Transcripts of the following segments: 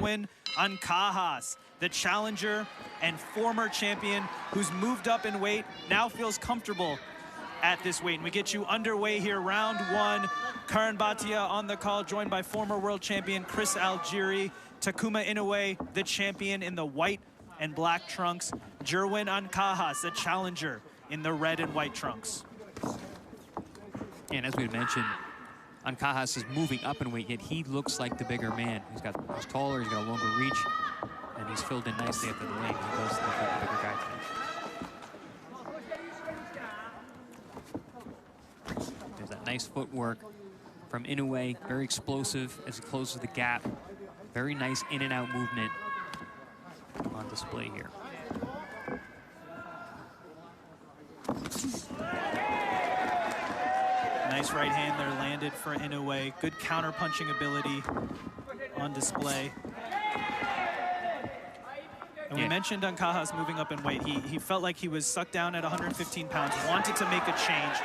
Jerwin Ancajas, the challenger and former champion who's moved up in weight, now feels comfortable at this weight. And we get you underway here, round one. Karan Bhatia on the call, joined by former world champion Chris Algieri. Takuma Inoue, the champion in the white and black trunks. Jerwin Ancajas, the challenger in the red and white trunks. And as we mentioned, Ancajas is moving up in weight, yet he looks like the bigger man. He's taller, he's got a longer reach, and he's filled in nicely after the lane. He does look like the bigger guy to me. There's that nice footwork from Inoue, very explosive as he closes the gap. Very nice in and out movement on display here. Nice right hand there landed for Inoue. Good counter punching ability on display. And we mentioned Ancajas moving up in weight. He felt like he was sucked down at 115 pounds, wanted to make a change.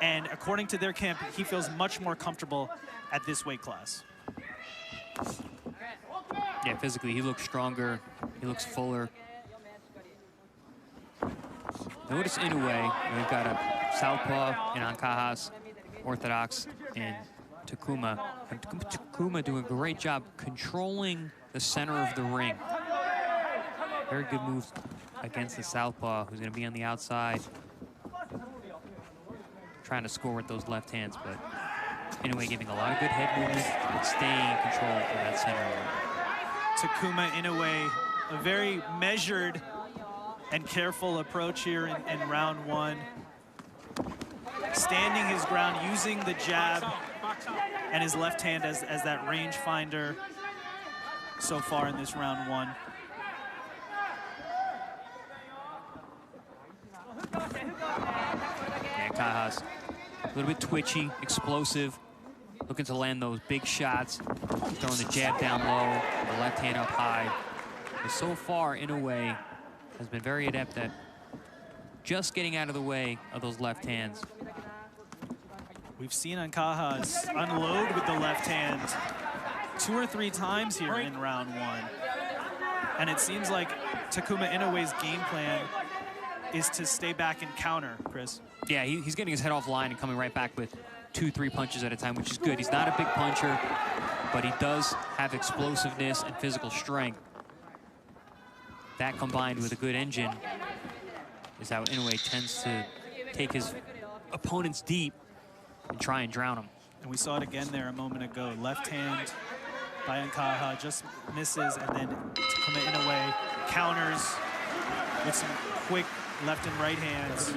And according to their camp, he feels much more comfortable at this weight class. Yeah, physically, he looks stronger. He looks fuller. Notice Inoue, we've got a southpaw in Ancajas, orthodox in Takuma. And Takuma doing a great job controlling the center of the ring. Very good move against the southpaw, who's going to be on the outside, trying to score with those left hands, but Inoue giving a lot of good head movement and staying in control of that center of the ring. Takuma Inoue, a very measured and careful approach here in round one. Standing his ground, using the jab and his left hand as that rangefinder so far in this round one. Yeah, Ancajas, a little bit twitchy, explosive, looking to land those big shots, throwing the jab down low, the left hand up high. But so far, Inoue has been very adept at just getting out of the way of those left hands. We've seen Ancajas unload with the left hand 2 or 3 times here in round one. And it seems like Takuma Inoue's game plan is to stay back and counter, Chris. Yeah, he's getting his head off line and coming right back with 2-3 punches at a time, which is good. He's not a big puncher, but he does have explosiveness and physical strength. That combined with a good engine is how Inoue tends to take his opponents deep and try and drown them. And we saw it again there a moment ago. Left hand by Ancajas just misses, and then Takuma Inoue counters with some quick left and right hands.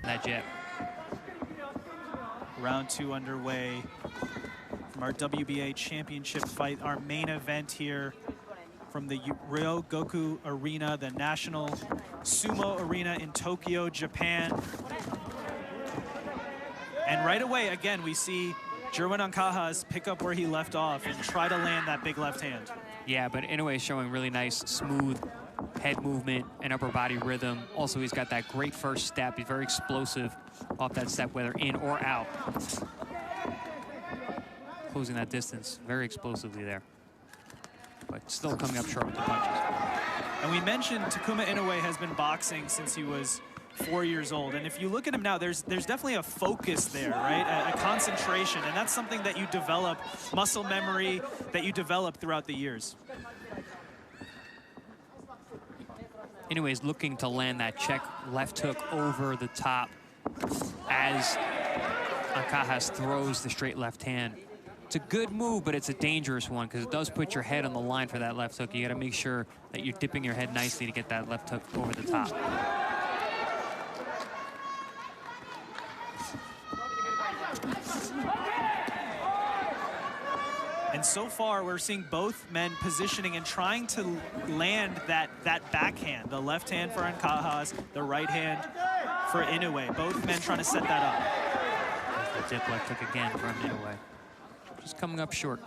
That jab. Round 2 underway from our WBA championship fight, our main event here from the Ryogoku Arena, the National Sumo Arena in Tokyo, Japan. And right away, again, we see Jerwin Ancajas pick up where he left off and try to land that big left hand. Yeah, but Inoue is showing really nice, smooth head movement and upper body rhythm. Also, he's got that great first step. He's very explosive off that step, whether in or out. Closing that distance very explosively there, but still coming up short with the punches. And we mentioned Takuma Inoue has been boxing since he was 4 years old. And if you look at him now, there's definitely a focus there, right? A concentration, and that's something that you develop, muscle memory that you develop throughout the years. Inoue's looking to land that check left hook over the top as Ancajas throws the straight left hand. It's a good move, but it's a dangerous one because it does put your head on the line for that left hook. You got to make sure that you're dipping your head nicely to get that left hook over the top. And so far, we're seeing both men positioning and trying to land that backhand. The left hand for Ancajas, the right hand for Inoue. Both men trying to set that up. There's the dip left hook again from Inoue. Just coming up short.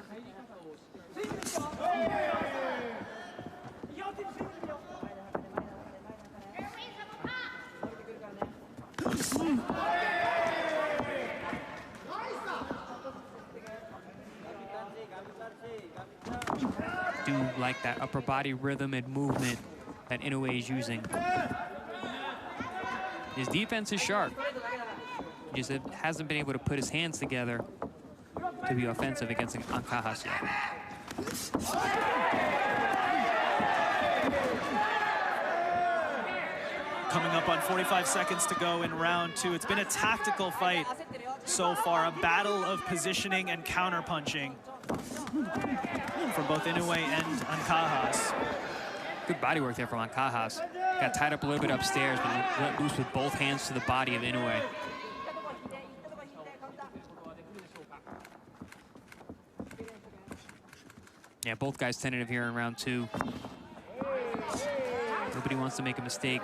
to like that upper body rhythm and movement that Inoue is using. His defense is sharp. He just hasn't been able to put his hands together to be offensive against Ancajas yet. Coming up on 45 seconds to go in round 2. It's been a tactical fight so far, a battle of positioning and counter-punching from both Inoue and Ancajas. Good body work there from Ancajas. Got tied up a little bit upstairs, but let loose with both hands to the body of Inoue. Yeah, both guys tentative here in round 2. Nobody wants to make a mistake.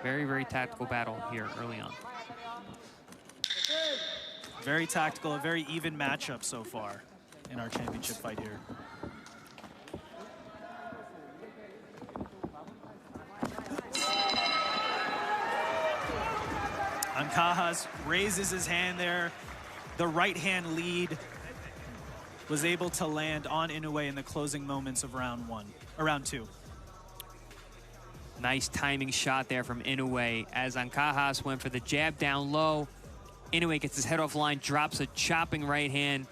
Very, very tactical battle here early on. Very tactical, a very even matchup so far in our championship fight here. Ancajas raises his hand there. The right hand lead was able to land on Inoue in the closing moments of round 2. Nice timing shot there from Inoue as Ancajas went for the jab down low. Inoue gets his head off line, drops a chopping right hand.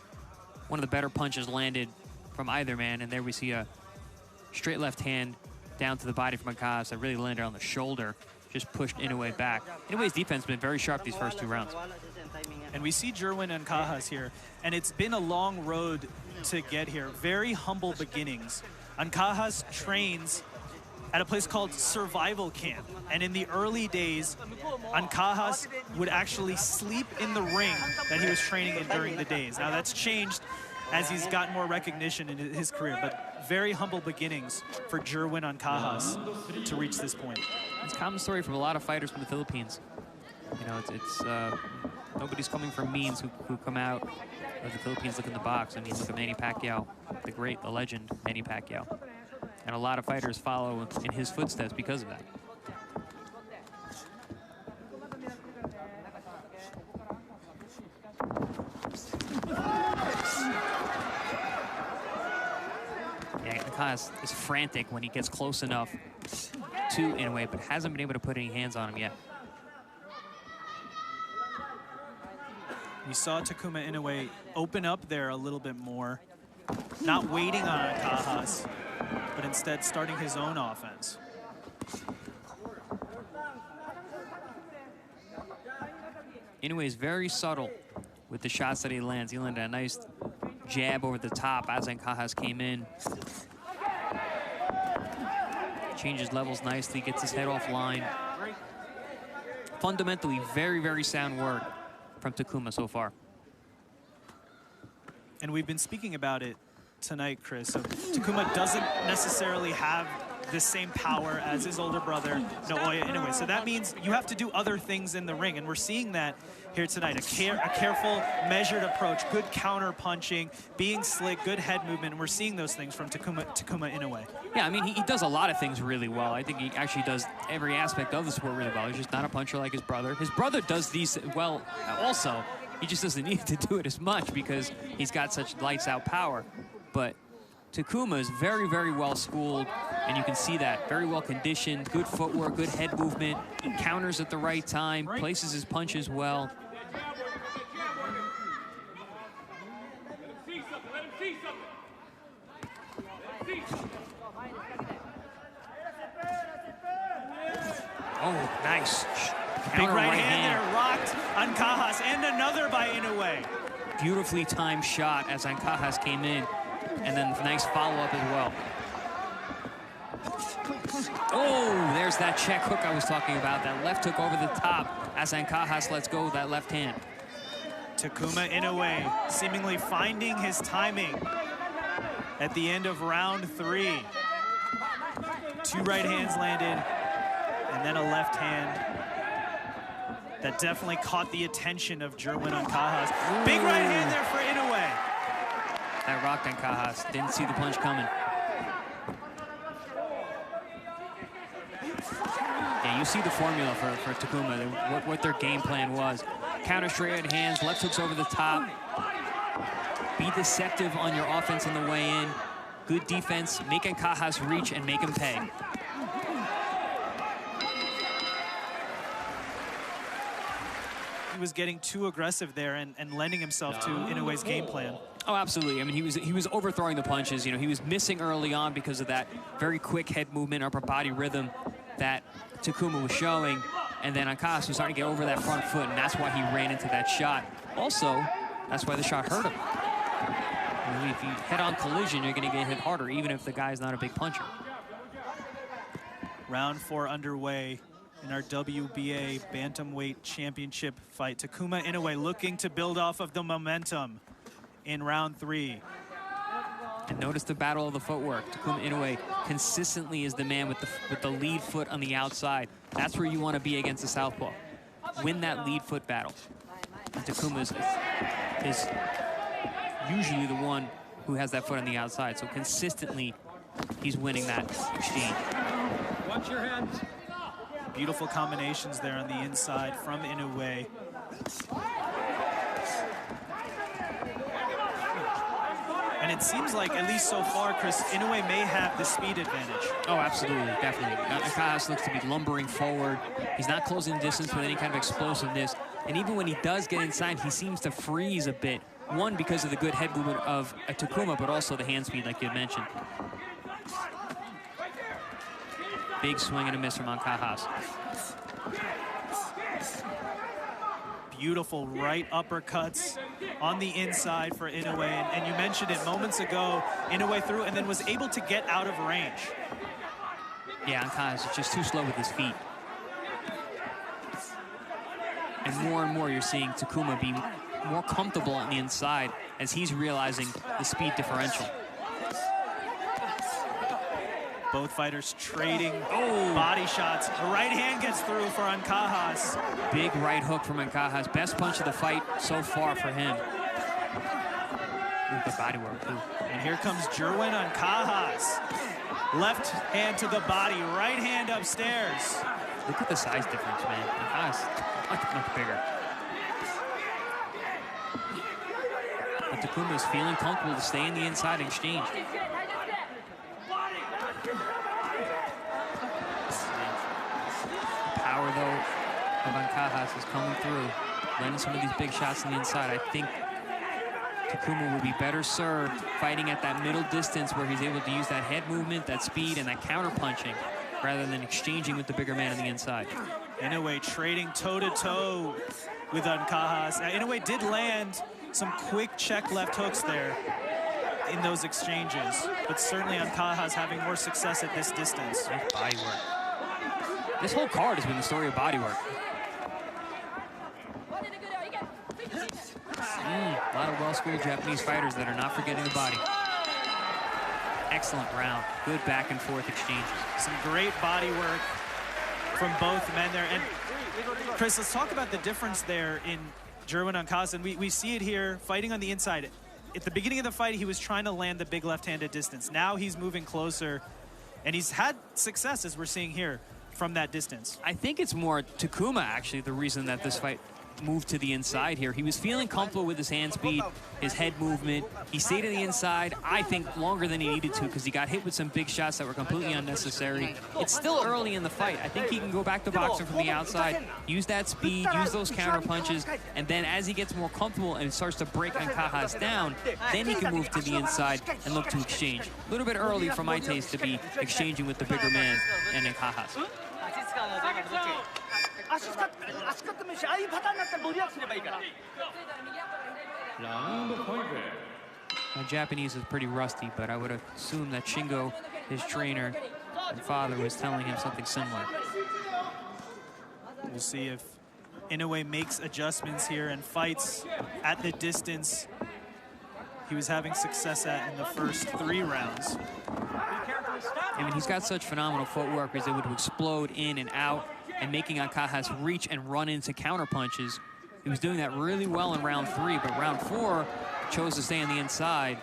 One of the better punches landed from either man, and there we see a straight left hand down to the body from Ancajas that really landed on the shoulder, just pushed Inoue back. Inoue's defense has been very sharp these first 2 rounds. And we see Jerwin Ancajas here, and it's been a long road to get here. Very humble beginnings. Ancajas trains at a place called Survival Camp. And in the early days, Ancajas would actually sleep in the ring that he was training in during the days. Now that's changed as he's gotten more recognition in his career, but very humble beginnings for Jerwin Ancajas to reach this point. It's a common story from a lot of fighters from the Philippines. You know, it's nobody's coming from means who come out of the Philippines looking to box. I mean, look at Manny Pacquiao, the great, the legend, Manny Pacquiao. And a lot of fighters follow in his footsteps because of that. Yeah, Ancajas is frantic when he gets close enough to Inoue, but hasn't been able to put any hands on him yet. We saw Takuma Inoue open up there a little bit more, not waiting on Ancajas, but instead starting his own offense. Inoue is very subtle with the shots that he lands. He landed a nice jab over the top as Ancajas came in. Changes levels nicely, gets his head offline. Fundamentally, very, very sound work from Takuma so far. And we've been speaking about it tonight, Chris. So Takuma doesn't necessarily have the same power as his older brother, Naoya Inoue. So that means you have to do other things in the ring, and we're seeing that here tonight. A careful, measured approach, good counter punching, being slick, good head movement, and we're seeing those things from Takuma Inoue. Yeah, I mean, he does a lot of things really well. I think he actually does every aspect of the sport really well. He's just not a puncher like his brother. His brother does these well also. He just doesn't need to do it as much because he's got such lights-out power. But Takuma is very, very well schooled, and you can see that. Very well conditioned, good footwork, good head movement, counters at the right time, places his punches well. Oh, nice. Big right hand there, rocked Ancajas, and another by Inoue. Beautifully timed shot as Ancajas came in, and then nice follow-up as well. Oh, there's that check hook I was talking about. That left hook over the top as Ancajas lets go with that left hand. Takuma Inoue seemingly finding his timing at the end of round 3. 2 right hands landed, and then a left hand that definitely caught the attention of Jerwin Ancajas. Big right hand there for Inoue. That rocked Ancajas. Didn't see the punch coming. Yeah, you see the formula for Takuma, what their game plan was. Counter straight hands, left hooks over the top. Be deceptive on your offense on the way in. Good defense, make Ancajas reach and make him pay. He was getting too aggressive there and lending himself to Inoue's game plan. Oh, absolutely. I mean, he was overthrowing the punches. You know, he was missing early on because of that very quick head movement, upper body rhythm that Takuma was showing. And then Ancajas was starting to get over that front foot, and that's why he ran into that shot. Also, that's why the shot hurt him. I mean, if you head-on collision, you're going to get hit harder, even if the guy's not a big puncher. Round 4 underway in our WBA Bantamweight Championship fight. Takuma Inoue looking to build off of the momentum in round 3. And notice the battle of the footwork. Takuma Inoue consistently is the man with the lead foot on the outside. That's where you want to be against the southpaw. Win that lead foot battle. And Takuma is usually the one who has that foot on the outside. So consistently, he's winning that exchange. Watch your hands. Beautiful combinations there on the inside from Inoue. And it seems like, at least so far, Chris, Inoue may have the speed advantage. Oh, absolutely, definitely. Ancajas looks to be lumbering forward. He's not closing the distance with any kind of explosiveness. And even when he does get inside, he seems to freeze a bit. One, because of the good head movement of Takuma, but also the hand speed, like you had mentioned. Big swing and a miss from Ancajas. Beautiful right uppercuts on the inside for Inoue. And you mentioned it moments ago, Inoue threw and then was able to get out of range. Yeah, Ancajas is just too slow with his feet. And more you're seeing Takuma be more comfortable on the inside as he's realizing the speed differential. Both fighters trading body shots. The right hand gets through for Ancajas. Big right hook from Ancajas. Best punch of the fight so far for him. Ooh, good body work, too. And here comes Jerwin Ancajas. Left hand to the body, right hand upstairs. Look at the size difference, man. Ancajas much bigger. But Takuma is feeling comfortable to stay in the inside exchange. Power, though, of Ancajas is coming through, landing some of these big shots on the inside. I think Takuma will be better served fighting at that middle distance where he's able to use that head movement, that speed, and that counter punching rather than exchanging with the bigger man on the inside. Inoue trading toe-to-toe with Ancajas. Now, Inoue did land some quick check left hooks there in those exchanges, but certainly Ancajas having more success at this distance. Nice body work. This whole card has been the story of body work. A lot of well-schooled Japanese fighters that are not forgetting the body. Excellent round. Good back and forth exchanges. Some great body work from both men there. And Chris, let's talk about the difference there in Jerwin Ancajas. And we see it here, fighting on the inside. At the beginning of the fight, he was trying to land the big left-handed distance. Now he's moving closer, and he's had success, as we're seeing here, from that distance. I think it's more Takuma, actually, the reason that this fight moved to the inside here. He was feeling comfortable with his hand speed, his head movement. He stayed on the inside, I think, longer than he needed to because he got hit with some big shots that were completely unnecessary. It's still early in the fight. I think he can go back to boxing from the outside, use that speed, use those counter punches, and then as he gets more comfortable and starts to break Ancajas down, then he can move to the inside and look to exchange. A little bit early for my taste to be exchanging with the bigger man and Ancajas. My Japanese is pretty rusty, but I would assume that Shingo, his trainer and father, was telling him something similar. We'll see if Inoue makes adjustments here and fights at the distance he was having success at in the first 3 rounds. I mean, he's got such phenomenal footwork. He's able to explode in and out and making Ancajas reach and run into counter punches. He was doing that really well in round 3, but round 4 chose to stay on the inside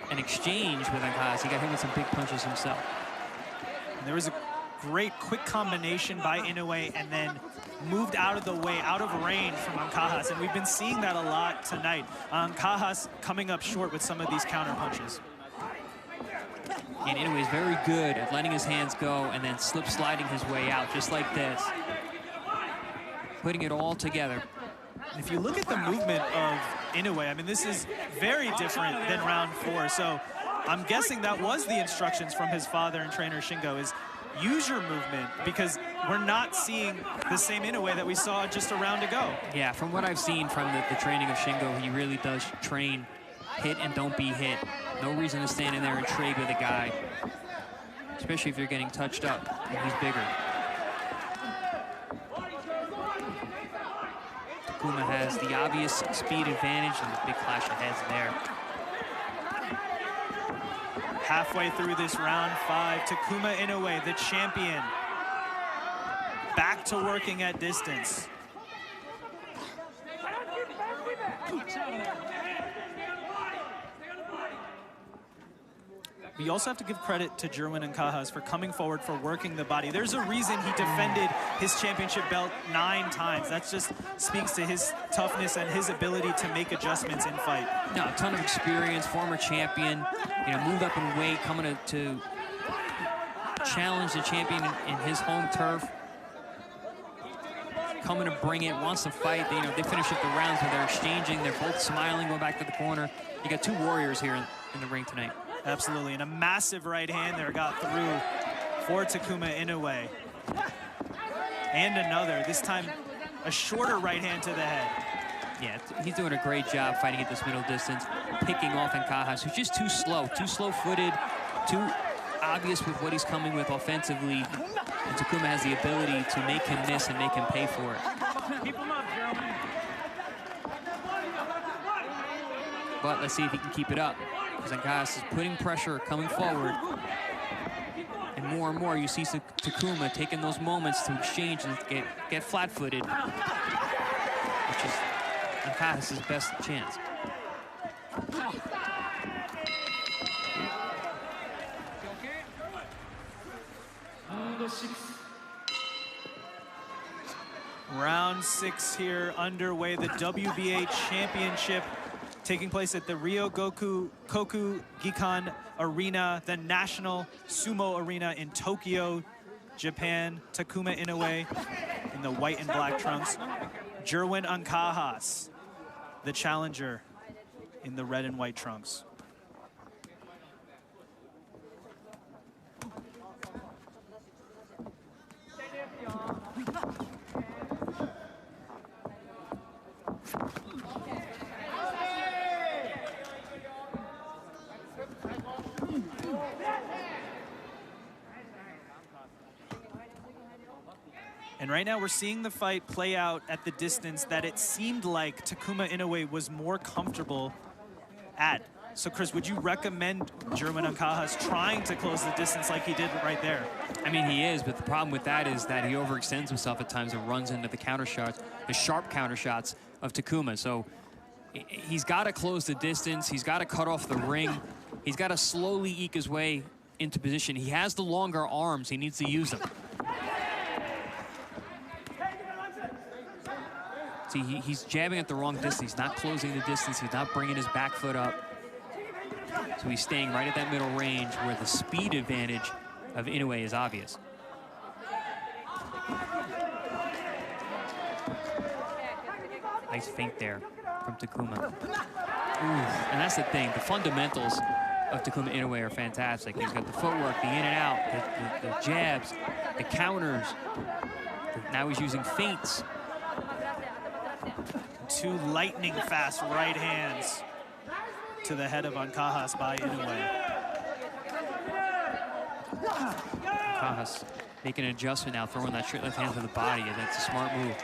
and exchange with Ancajas. He got hit with some big punches himself. And there was a great quick combination by Inoue and then moved out of the way, out of range from Ancajas. And we've been seeing that a lot tonight. Ancajas coming up short with some of these counter punches. And Inoue is very good at letting his hands go and then slip sliding his way out, just like this. Putting it all together. If you look at the movement of Inoue, I mean, this is very different than round 4. So I'm guessing that was the instructions from his father and trainer Shingo, is use your movement, because we're not seeing the same Inoue that we saw just a round ago. Yeah, from what I've seen from the training of Shingo, he really does train hit and don't be hit. No reason to stand in there and trade with a guy, especially if you're getting touched up and he's bigger. Takuma has the obvious speed advantage and the big clash of heads there. Halfway through this round 5, Takuma Inoue, the champion, back to working at distance. We also have to give credit to Jerwin and Cajas for coming forward, for working the body. There's a reason he defended his championship belt 9 times. That just speaks to his toughness and his ability to make adjustments in fight. No, a ton of experience, former champion, you know, moved up in weight, coming to challenge the champion in his home turf. Coming to bring it, wants to fight. They, you know, they finish up the rounds where they're exchanging. They're both smiling, going back to the corner. You got 2 warriors here in the ring tonight. Absolutely, and a massive right hand there got through for Takuma Inoue. And another, this time a shorter right hand to the head. Yeah, he's doing a great job fighting at this middle distance, picking off Cajas, who's just too slow-footed, too obvious with what he's coming with offensively. And Takuma has the ability to make him miss and make him pay for it. Keep him up, Jerwin. But let's see if he can keep it up. Cajas is putting pressure, coming forward. And more you see Takuma taking those moments to exchange and get flat-footed, which is Cajas' best chance. Round 6 here underway, the WBA Championship taking place at the Koku Gikan Arena, the National Sumo Arena in Tokyo, Japan. Takuma Inoue in the white and black trunks. Jerwin Cajas, the challenger, in the red and white trunks. And right now we're seeing the fight play out at the distance that it seemed like Takuma Inoue was more comfortable at. So Chris, would you recommend Jerwin Cajas trying to close the distance like he did right there? I mean, he is, but the problem with that is that he overextends himself at times and runs into the counter shots, the sharp counter shots of Takuma. So he's got to close the distance. He's got to cut off the ring. He's got to slowly eke his way into position. He has the longer arms. He needs to use them. See, he's jabbing at the wrong distance. He's not closing the distance. He's not bringing his back foot up. So he's staying right at that middle range where the speed advantage of Inoue is obvious. Nice feint there from Takuma. Ooh, and that's the thing. The fundamentals of Takuma Inoue are fantastic. He's got the footwork, the in and out, the jabs, the counters. Now he's using feints. 2 lightning fast right hands to the head of Cajas by Inoue. Cajas making an adjustment now, throwing that straight left hand to the body, and that's a smart move.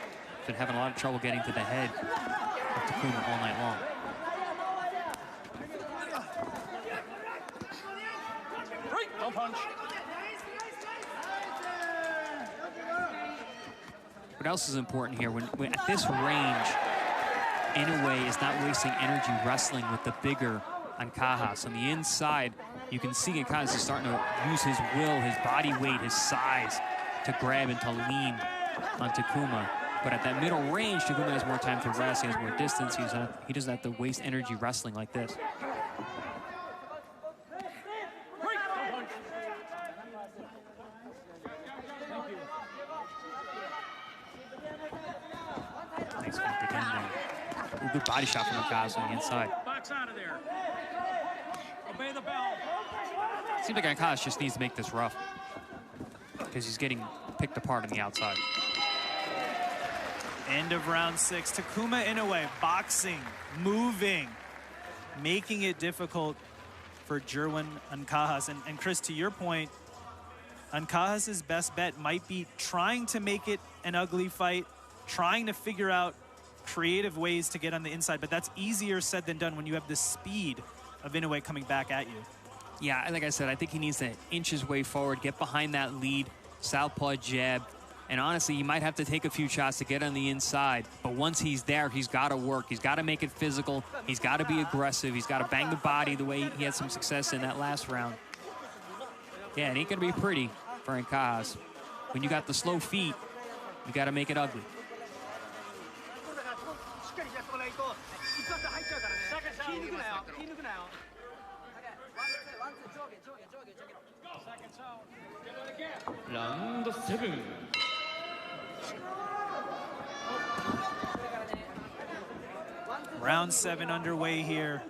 Been having a lot of trouble getting to the head of Takuma all night long. Don't punch. What else is important here? When at this range, Inoue is not wasting energy wrestling with the bigger Cajas. On the inside, you can see Cajas is starting to use his will, his body weight, his size to grab and to lean on Takuma. But at that middle range, Takuma has more time to rest, he has more distance, he doesn't have to waste energy wrestling like this. good body shot from Ankahas on the inside. Box out of there. Obey the bell. Seems like Ankahas just needs to make this rough because he's getting picked apart on the outside. End of round 6. Takuma Inoue boxing, moving, making it difficult for Jerwin Ankahas. And Chris, to your point, Ankahas' best bet might be trying to make it an ugly fight, trying to figure out creative ways to get on the inside, but that's easier said than done when you have the speed of Inoue coming back at you. Yeah, like I said, I think he needs to inch his way forward, get behind that lead, southpaw jab, and honestly, he might have to take a few shots to get on the inside, but once he's there, he's got to work. He's got to make it physical. He's got to be aggressive. He's got to bang the body the way he had some success in that last round. Yeah, it ain't going to be pretty for Ankahas. When you got the slow feet, you got to make it ugly. Round 7. Round 7 underway here.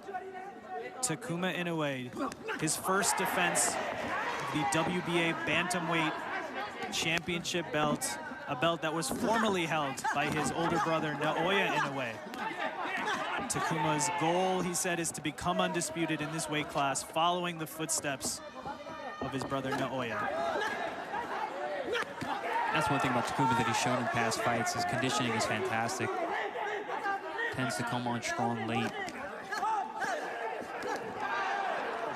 Takuma Inoue, his first defense of the WBA Bantamweight Championship belt, a belt that was formerly held by his older brother, Naoya Inoue. Takuma's goal, he said, is to become undisputed in this weight class, following the footsteps of his brother, Naoya. That's one thing about Takuma that he's shown in past fights. His conditioning is fantastic. Tends to come on strong late.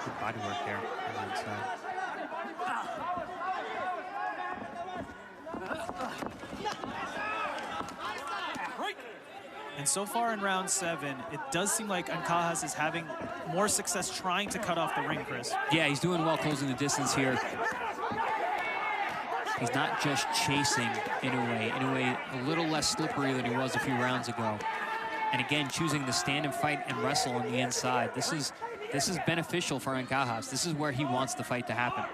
Good body work there on the inside. And so far in round 7, it does seem like Ankahas is having more success trying to cut off the ring, Chris. Yeah, he's doing well closing the distance here. He's not just chasing Inoue a little less slippery than he was a few rounds ago. And again, choosing to stand and fight and wrestle on the inside. This is beneficial for Ankahas. This is where he wants the fight to happen.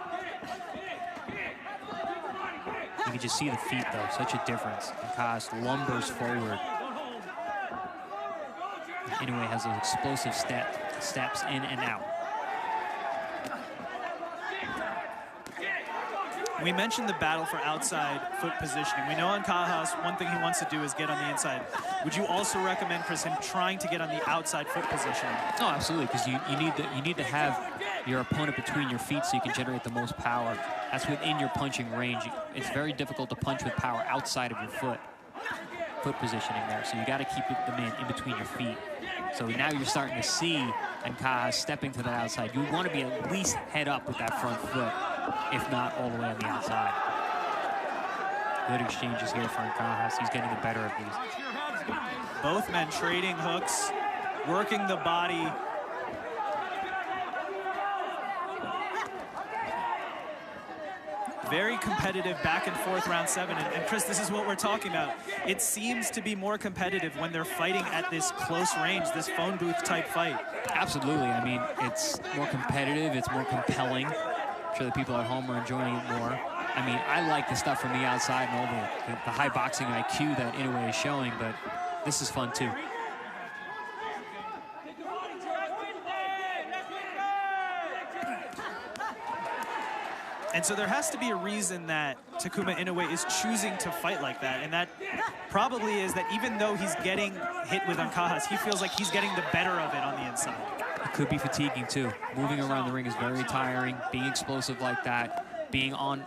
You can just see the feet, though. Such a difference. Ankahas lumbers forward. Inoue has those explosive steps in and out. We mentioned the battle for outside foot positioning. We know Ankahas, one thing he wants to do is get on the inside. Would you also recommend, Chris, him trying to get on the outside foot positioning? Oh, absolutely, because you need to have your opponent between your feet so you can generate the most power. That's within your punching range. It's very difficult to punch with power outside of your foot positioning there. So you got to keep the man in between your feet. So now you're starting to see Ankahas stepping to the outside. You want to be at least head up with that front foot, if not all the way on the outside. Good exchanges here for Ankahas. He's getting the better of these. Both men trading hooks, working the body. Very competitive back and forth round 7. And Chris, this is what we're talking about. It seems to be more competitive when they're fighting at this close range, this phone booth type fight. Absolutely. I mean, it's more competitive. It's more compelling. I'm sure the people at home are enjoying it more. I mean, I like the stuff from the outside and all the high boxing IQ that Inoue is showing, but this is fun too. And so there has to be a reason that Takuma Inoue is choosing to fight like that. And that probably is that even though he's getting hit with Ankahas, he feels like he's getting the better of it on the inside. It could be fatiguing too. Moving around the ring is very tiring. Being explosive like that, being on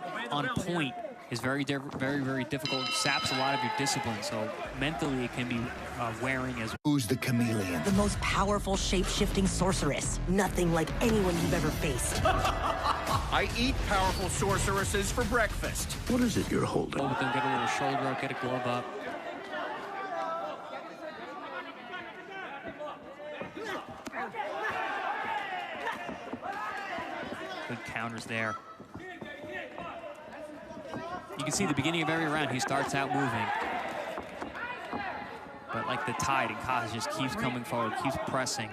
point is very difficult. It saps a lot of your discipline. So mentally it can be wearing as well. Who's the chameleon? The most powerful shape-shifting sorceress. Nothing like anyone you've ever faced. I eat powerful sorceresses for breakfast. What is it you're holding? Go with them, get a little shoulder up, get a glove up. Good counters there. You can see the beginning of every round, he starts out moving. But like the tide, Ankahas just keeps coming forward, keeps pressing.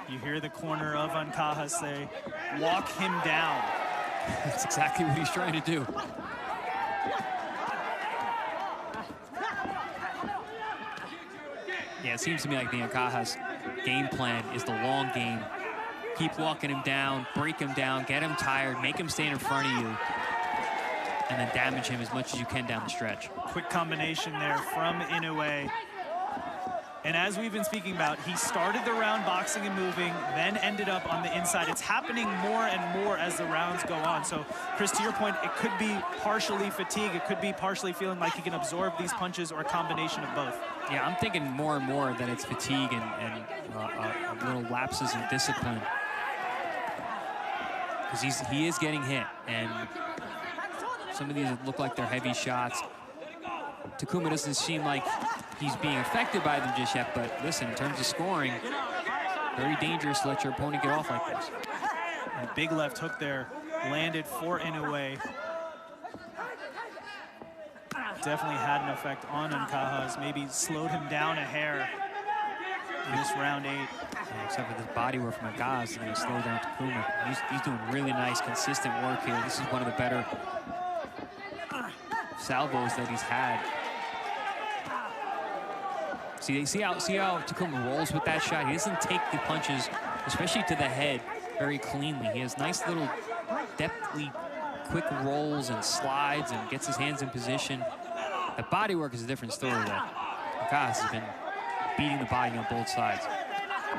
You hear the corner of Ancaja say, walk him down. That's exactly what he's trying to do. Yeah, it seems to me like the Ancaja's game plan is the long game. Keep walking him down, break him down, get him tired, make him stand in front of you, and then damage him as much as you can down the stretch. Quick combination there from Inoue. And as we've been speaking about, he started the round boxing and moving, then ended up on the inside. It's happening more and more as the rounds go on. So, Chris, to your point, it could be partially fatigue. It could be partially feeling like he can absorb these punches, or a combination of both. Yeah, I'm thinking more and more that it's fatigue and little lapses in discipline. Because he is getting hit, and some of these look like they're heavy shots. Takuma doesn't seem like he's being affected by them just yet, but listen, in terms of scoring, very dangerous to let your opponent get off like this. And big left hook there landed for Inoue. Definitely had an effect on Ancajas, maybe slowed him down a hair in this round 8. Yeah, except for this body work from Ancajas, going to slow down Takuma. He's doing really nice, consistent work here. This is one of the better salvos that he's had. See how Takuma rolls with that shot? He doesn't take the punches, especially to the head, very cleanly. He has nice little deftly quick rolls and slides and gets his hands in position. The body work is a different story, though. Ancajas has been beating the body on both sides.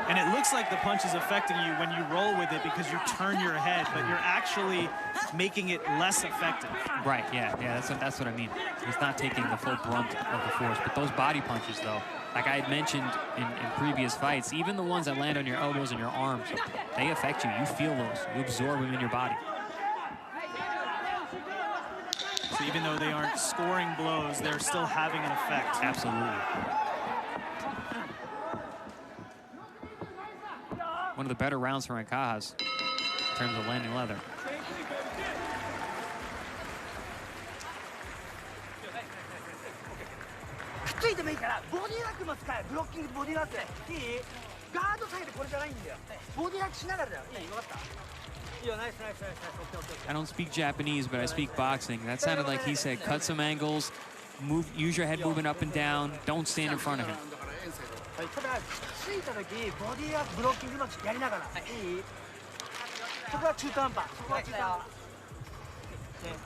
And it looks like the punch is affecting you when you roll with it because you turn your head, but you're actually making it less effective. Right, yeah, that's what I mean. He's not taking the full brunt of the force, but those body punches, though, like I had mentioned in previous fights, even the ones that land on your elbows and your arms, they affect you. You feel those. You absorb them in your body. So even though they aren't scoring blows, they're still having an effect. Absolutely. One of the better rounds for Ancajas in terms of landing leather. I don't speak Japanese, but I speak boxing. That sounded like he said, cut some angles, move, use your head moving up and down, don't stand in front of him.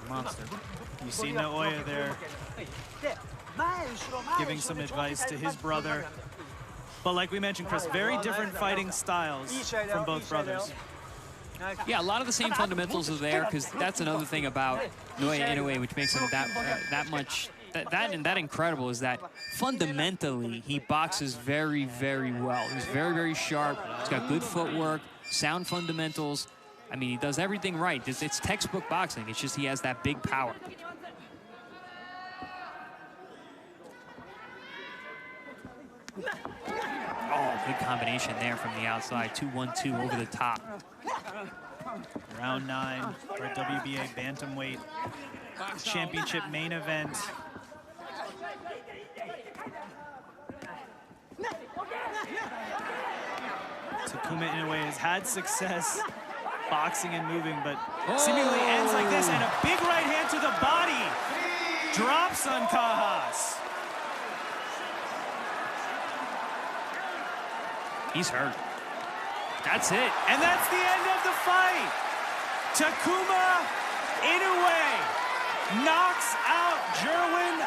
Monster. You see Naoya there giving some advice to his brother. But like we mentioned, Chris, very different fighting styles from both brothers. Yeah, a lot of the same fundamentals are there, because that's another thing about Naoya Inoue, which makes him that incredible, is that fundamentally he boxes very, very well. He's very, very sharp. He's got good footwork, sound fundamentals. I mean, he does everything right. It's textbook boxing. It's just he has that big power. Oh, good combination there from the outside. 2-1-2 over the top. Round 9 for WBA Bantamweight Championship main event. Takuma Inoue has had success boxing and moving, but seemingly ends like this, and a big right hand to the body drops Ancajas. He's hurt. That's it. And that's the end of the fight. Takuma Inoue knocks out Jerwin